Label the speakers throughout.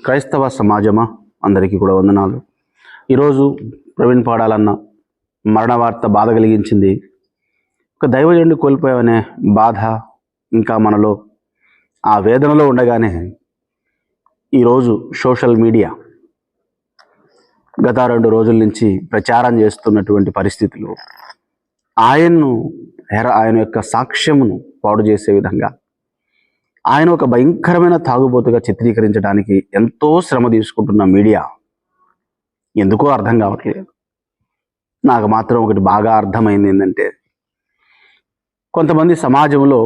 Speaker 1: క్రైస్తవ సమాజమా, అందరికీ కూడా వందనాలు. ఈరోజు ప్రవీణ్ పాడాలన్న మరణ వార్త బాధ కలిగించింది. ఒక దైవజనుడిని కోల్పోయామనే బాధ ఇంకా మనలో ఆ వేదనలో ఉండగానే ఈరోజు సోషల్ మీడియా గత 2 రోజుల నుంచి ప్రచారం చేస్తున్నటువంటి పరిస్థితులు ఆయన యొక్క సాక్ష్యమును పాడు చేసే విధంగా, ఆయన ఒక భయంకరమైన తాగుబోతుగా చిత్రీకరించడానికి ఎంతో శ్రమ తీసుకుంటున్న మీడియా ఎందుకో అర్థం కావట్లేదు. నాకు మాత్రం ఒకటి బాగా అర్థమైంది ఏంటంటే, కొంతమంది సమాజంలో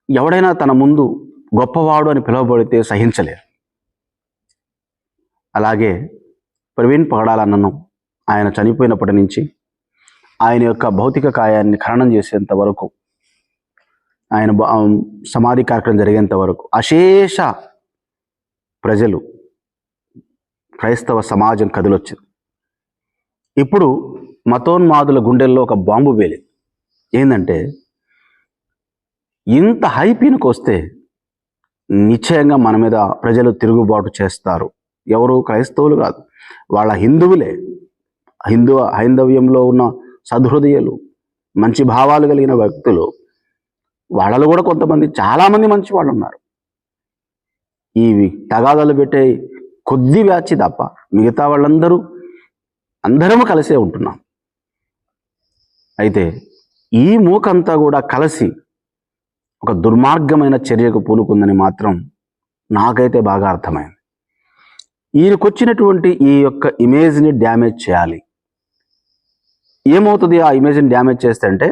Speaker 1: ఎవడైనా తన ముందు గొప్పవాడు అని పిలువబడితే సహించలేరు. అలాగే ప్రవీణ్ పగడాలన్నను ఆయన చనిపోయినప్పటి నుంచి ఆయన యొక్క భౌతిక కాయాన్ని ఖననం చేసేంత వరకు, ఆయన సమాధి కార్యక్రమం జరిగేంత వరకు అశేష ప్రజలు, క్రైస్తవ సమాజం కదిలొచ్చింది. ఇప్పుడు మతోన్మాదుల గుండెల్లో ఒక బాంబు పేలింది. ఏంటంటే, ఇంత హైపీనికి వస్తే నిశ్చయంగా మన మీద ప్రజలు తిరుగుబాటు చేస్తారు. ఎవరు? క్రైస్తవులు కాదు, వాళ్ళ హిందువులే. హైందవ్యంలో ఉన్న సద్హృదయులు, మంచి భావాలు కలిగిన వ్యక్తులు, వాళ్ళలో కూడా కొంతమంది, చాలామంది మంచి వాళ్ళు ఉన్నారు. ఈ తగాదాలు పెట్టే కొద్ది బ్యాచ్ తప్ప మిగతా వాళ్ళందరూ అందరము కలిసే ఉంటున్నాం. అయితే ఈ మూకంతా కూడా కలిసి ఒక దుర్మార్గమైన చర్యకు పూనుకుందని మాత్రం నాకైతే బాగా అర్థమైంది. ఈయనకొచ్చినటువంటి ఈ యొక్క ఇమేజ్ని డ్యామేజ్ చేయాలి. ఏమవుతుంది ఆ ఇమేజ్ని డ్యామేజ్ చేస్తే అంటే,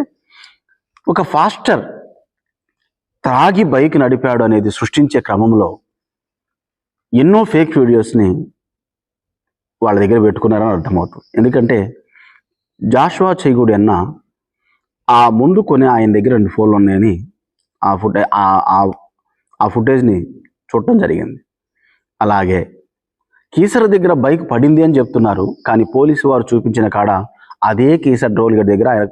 Speaker 1: ఒక ఫాస్టర్ త్రాగి బైక్ నడిపాడు అనేది సృష్టించే క్రమంలో ఎన్నో ఫేక్ వీడియోస్ని వాళ్ళ దగ్గర పెట్టుకున్నారని అర్థమవుతుంది. ఎందుకంటే జాషువా చేయగుడి అన్న ఆ ముందు కొని ఆయన దగ్గర 2 ఫోన్లు ఉన్నాయని ఆ ఫుటేజ్ని చూడటం జరిగింది. అలాగే కీసర దగ్గర బైక్ పడింది అని చెప్తున్నారు, కానీ పోలీసు వారు చూపించిన కాడ అదే కీసర్ రోల్ గడి దగ్గర ఆయన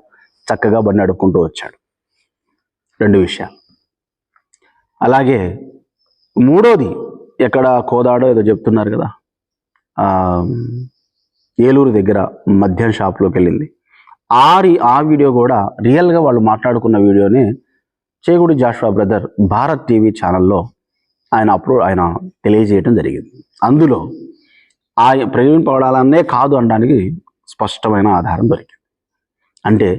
Speaker 1: చక్కగా బండి నడుపుకుంటూ వచ్చాడు. 2 విషయాలు. అలాగే మూడోది, ఎక్కడ కోదాడో ఏదో చెప్తున్నారు కదా, ఏలూరు దగ్గర మద్యం షాప్లోకి వెళ్ళింది. ఆ వీడియో కూడా రియల్గా వాళ్ళు మాట్లాడుకున్న వీడియోనే చేగుడి జాషువా బ్రదర్ భారత్ టీవీ ఛానల్లో ఆయన తెలియజేయటం జరిగింది. అందులో ప్రవీణ్ పగడాలన్నే కాదు అనడానికి స్పష్టమైన ఆధారం దొరికింది. అంటే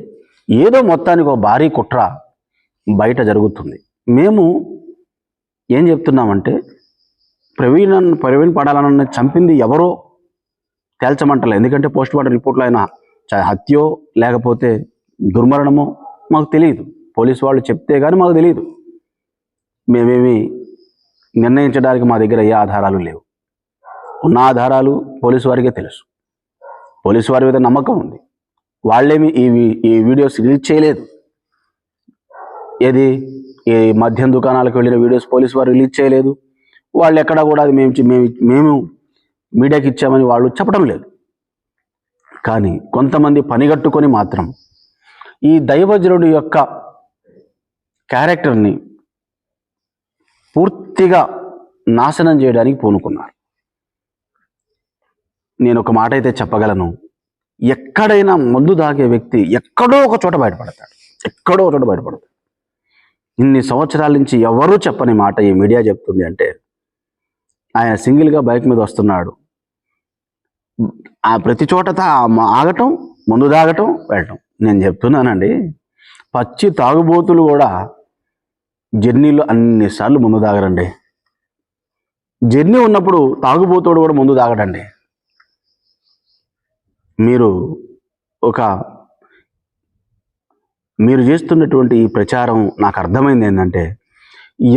Speaker 1: ఏదో మొత్తానికి ఒక భారీ కుట్ర బయట జరుగుతుంది. మేము ఏం చెప్తున్నామంటే, ప్రవీణ్ పగడాలన్న చంపింది ఎవరో తేల్చమంటలే. ఎందుకంటే పోస్ట్ మార్టం రిపోర్ట్లో ఆయన హత్యో లేకపోతే దుర్మరణమో మాకు తెలియదు. పోలీసు వాళ్ళు చెప్తే కానీ మాకు తెలియదు. మేమేమి నిర్ణయించడానికి మా దగ్గర ఏ ఆధారాలు లేవు. ఉన్న ఆధారాలు పోలీసు వారికే తెలుసు. పోలీసు వారి మీద నమ్మకం ఉంది. వాళ్ళేమి ఈ వీడియోస్ రిలీజ్ చేయలేదు. ఈ మద్యం దుకాణాలకు వెళ్ళిన వీడియోస్ పోలీసు వారు రిలీజ్ చేయలేదు. వాళ్ళు ఎక్కడా కూడా అది మేము మీడియాకి ఇచ్చామని వాళ్ళు చెప్పడం లేదు. కానీ కొంతమంది పనిగట్టుకొని మాత్రం ఈ దైవజనుడి యొక్క క్యారెక్టర్ని పూర్తిగా నాశనం చేయడానికి పూనుకున్నారు. నేను ఒక మాట అయితే చెప్పగలను, ఎక్కడైనా మందు తాగే వ్యక్తి ఎక్కడో ఒక చోట బయటపడతాడు. ఇన్ని సంవత్సరాల నుంచి ఎవరూ చెప్పని మాట ఈ మీడియా చెప్తుంది. అంటే ఆయన సింగిల్గా బైక్ మీద వస్తున్నాడు, ఆ ప్రతి చోట ఆగటం, మందు తాగటం, వెళ్ళటం. నేను చెప్తున్నానండి, పచ్చి తాగుబోతులు కూడా జర్నీలో అన్నిసార్లు మందు తాగరండి. జర్నీ ఉన్నప్పుడు తాగుబోతుడు కూడా మందు తాగడండి. మీరు చేస్తున్నటువంటి ఈ ప్రచారం నాకు అర్థమైంది ఏంటంటే,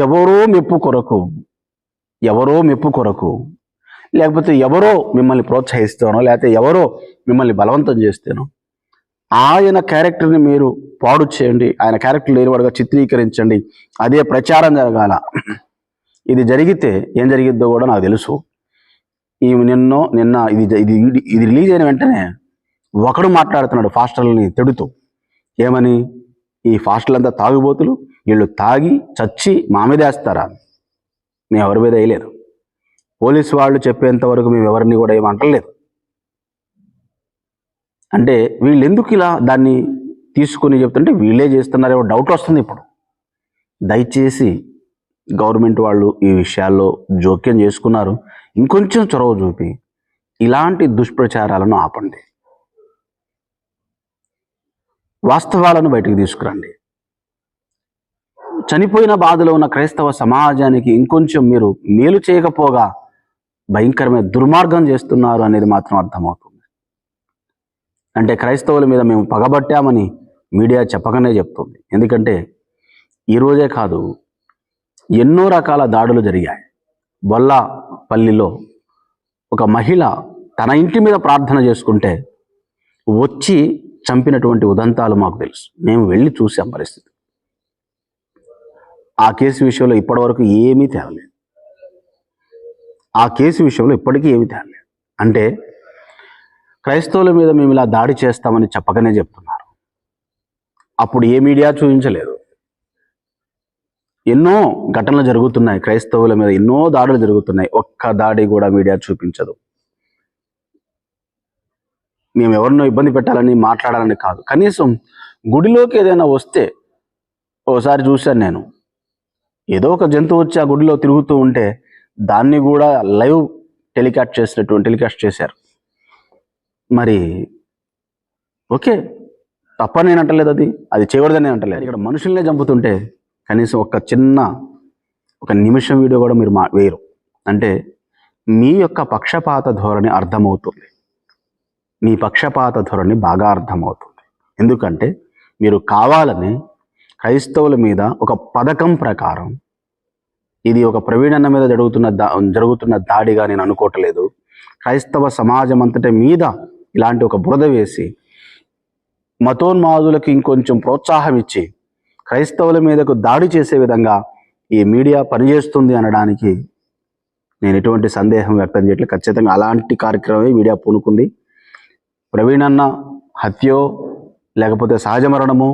Speaker 1: ఎవరో మెప్పు కొరకు లేకపోతే ఎవరో మిమ్మల్ని ప్రోత్సహిస్తానో లేకపోతే ఎవరో మిమ్మల్ని బలవంతం చేస్తానో ఆయన క్యారెక్టర్ని మీరు పాడు చేయండి, ఆయన క్యారెక్టర్ లేనివాడుగా చిత్రీకరించండి, అదే ప్రచారం జరగాల. ఇది జరిగితే ఏం జరిగిద్దో కూడా నాకు తెలుసు. నిన్న ఇది రిలీజ్ అయిన వెంటనే ఒకడు మాట్లాడుతున్నాడు ఫాస్టర్లని తిడుతూ. ఏమని? ఈ ఫాస్టర్లంతా తాగుబోతులు, వీళ్ళు తాగి చచ్చి మా మీద వేస్తారా? మేము ఎవరి మీద వేయలేదు. పోలీసు వాళ్ళు చెప్పేంత వరకు మేము ఎవరిని కూడా ఏమంటలేదు. అంటే వీళ్ళు ఎందుకు ఇలా దాన్ని తీసుకుని చెప్తుంటే వీళ్ళే చేస్తున్నారేమో డౌట్ వస్తుంది ఇప్పుడు. దయచేసి గవర్నమెంట్ వాళ్ళు ఈ విషయాల్లో జోక్యం చేసుకున్నారు. ఇంకొంచెం చొరవ చూపి ఇలాంటి దుష్ప్రచారాలను ఆపండి, వాస్తవాలను బయటికి తీసుకురండి. చనిపోయిన బాధలో ఉన్న క్రైస్తవ సమాజానికి ఇంకొంచెం మీరు మేలు చేయకపోగా భయంకరమైన దుర్మార్గం చేస్తున్నారు అనేది మాత్రం అర్థమవుతుంది. అంటే క్రైస్తవుల మీద మేము పగబట్టామని మీడియా చెప్పకనే చెప్తుంది. ఎందుకంటే ఈరోజే కాదు, ఎన్నో రకాల దాడులు జరిగాయి. బొల్లాపల్లిలో ఒక మహిళ తన ఇంటి మీద ప్రార్థన చేసుకుంటే వచ్చి చంపినటువంటి ఉదంతాలు మాకు తెలుసు. మేము వెళ్ళి చూసాం పరిస్థితి. ఆ కేసు విషయంలో ఇప్పటివరకు ఏమీ తేలలేదు. ఆ కేసు విషయంలో ఇప్పటికీ ఏమీ తేలలేదు. అంటే క్రైస్తవుల మీద మేము ఇలా దాడి చేస్తామని చెప్పకనే చెప్తున్నారు. అప్పుడు ఏ మీడియా చూపించలేదు. ఎన్నో ఘటనలు జరుగుతున్నాయి, క్రైస్తవుల మీద ఎన్నో దాడులు జరుగుతున్నాయి. ఒక్క దాడి కూడా మీడియా చూపించదు. మేము ఎవరినో ఇబ్బంది పెట్టాలని మాట్లాడాలని కాదు, కనీసం గుడిలోకి ఏదైనా వస్తే ఓసారి చూశాను నేను. ఏదో ఒక జంతువు వచ్చి ఆ గుడిలో తిరుగుతూ ఉంటే దాన్ని కూడా లైవ్ టెలికాస్ట్ చేశారు. మరి ఓకే, తప్పని నేను అంటలేదు, అది చేయకూడదని నేను అంటలేదు. ఇక్కడ మనుషుల్నే చంపుతుంటే కనీసం ఒక నిమిషం వీడియో కూడా మీరు వేయరు. అంటే మీ యొక్క పక్షపాత ధోరణి అర్థమవుతుంది. మీ పక్షపాత ధోరణి బాగా అర్థమవుతుంది. ఎందుకంటే మీరు కావాలని క్రైస్తవుల మీద ఒక పథకం ప్రకారం, ఇది ఒక ప్రవీణ్ అన్న మీద జరుగుతున్న దాడిగా నేను అనుకోవట్లేదు. క్రైస్తవ సమాజం అంతటి మీద ఇలాంటి ఒక బురద వేసి మతోన్మాదులకు ఇంకొంచెం ప్రోత్సాహం ఇచ్చి క్రైస్తవుల మీదకు దాడి చేసే విధంగా ఈ మీడియా పనిచేస్తుంది అనడానికి నేను ఎటువంటి సందేహం వ్యక్తం చేయట్లేదు. ఖచ్చితంగా అలాంటి కార్యక్రమమే మీడియా పూనుకుంది. ప్రవీణ్ అన్న హత్యో లేకపోతే సహజ మరణమో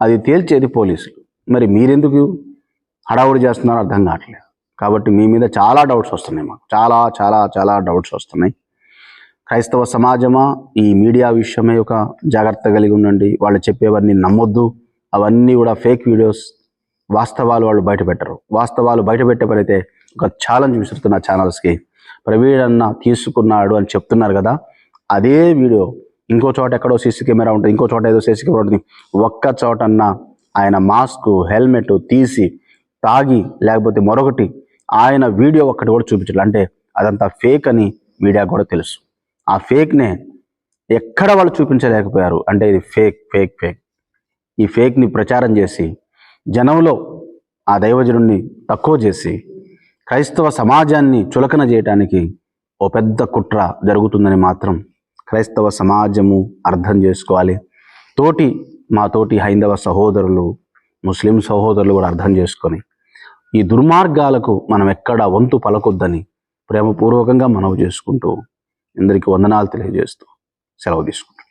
Speaker 1: అది తేల్చేది పోలీసులు. మరి మీరెందుకు హడావుడి చేస్తున్నారో అర్థం కావట్లేదు. కాబట్టి మీ మీద చాలా డౌట్స్ వస్తున్నాయి, మాకు చాలా చాలా చాలా డౌట్స్ వస్తున్నాయి. క్రైస్తవ సమాజమా, ఈ మీడియా విషయమే ఒక జాగ్రత్త కలిగి ఉండండి. వాళ్ళు చెప్పేవన్నీ నమ్మొద్దు. అవన్నీ కూడా ఫేక్ వీడియోస్. వాస్తవాలు వాళ్ళు బయటపెట్టరు. వాస్తవాలు బయటపెట్టే పనైతే ఒక ఛాలెంజ్ విసురుతున్న ఛానల్స్కి, ప్రవీణ్ అన్న తీసుకున్నాడు అని చెప్తున్నారు కదా, అదే వీడియో ఇంకో చోట ఎక్కడో సీసీ కెమెరా ఉంటుంది, ఇంకో చోట ఏదో సీసీ కెమెరా ఉంటుంది, ఒక్క చోటన్నా ఆయన మాస్క్ హెల్మెట్ తీసి తాగి లేకపోతే మరొకటి ఆయన వీడియో ఒక్కటి కూడా చూపించాలి. అంటే అదంతా ఫేక్ అని మీడియా కూడా తెలుసు. ఆ ఫేక్నే ఎక్కడ వాళ్ళు చూపించలేకపోయారు. అంటే ఇది ఫేక్ ఫేక్ ఫేక్. ఈ ఫేక్ని ప్రచారం చేసి జనంలో ఆ దైవజనుడిని తక్కువ చేసి క్రైస్తవ సమాజాన్ని చులకన చేయడానికి ఓ పెద్ద కుట్ర జరుగుతుందని మాత్రం క్రైస్తవ సమాజము అర్థం చేసుకోవాలి. మా తోటి హైందవ సహోదరులు, ముస్లిం సహోదరులు కూడా అర్థం చేసుకొని ఈ దుర్మార్గాలకు మనం ఎక్కడ వంతు పలకొద్దని ప్రేమపూర్వకంగా మనవి చేసుకుంటూ అందరికీ వందనాలు తెలియజేస్తూ సెలవు తీసుకుంటాం.